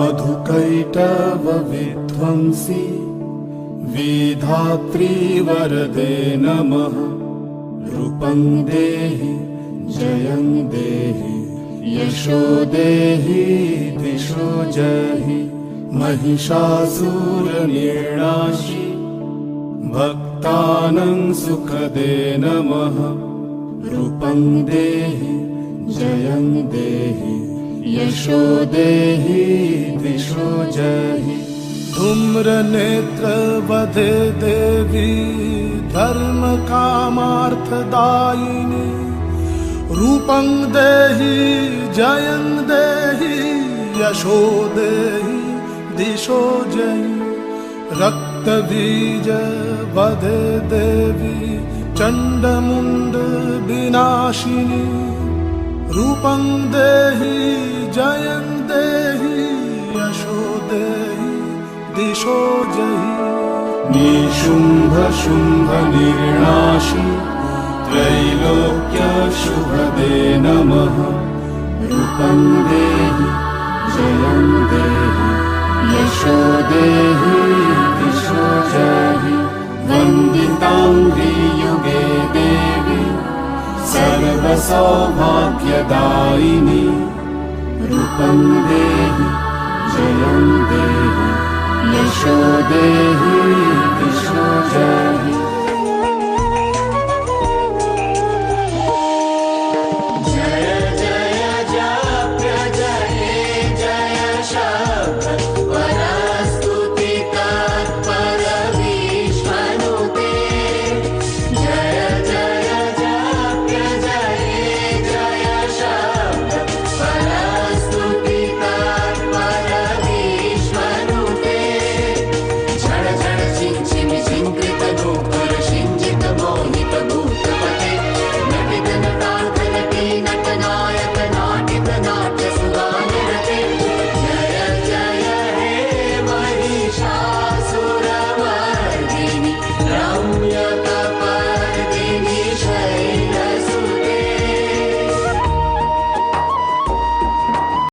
मधुकैटवविध्वंसी विधात्री वरदे नमः। रूपं देहि जयं देहि यशो देहि दिशो जहि। महिषासुरनिर्णाशि भक्तानां सुखदे नमः। रूपं देहि जयं देहि यशो देहि दिशो जहि। धूम्रनेत्रवधे देवी धर्मकामार्थदायिनी। रूपं देहि जयं देहि यशो देहि दिशो जहि। रक्तबीज वधे देवी चण्डमुण्ड विनाशिनी। रूपं देहि जयं देहि यशो देहि दिशो जहि। निशुम्भ शुम्भ निर्णाशि त्रैलोक्यशुभदे नमः। रूपं देहि जयं देहि यशो देहि दिशो जहि। वन्दिताङ्घ्रि युगे देवी सर्वसौभाग्यदायिनी। रूपं देहि जयं देहि यशो देहि दिशो जहि।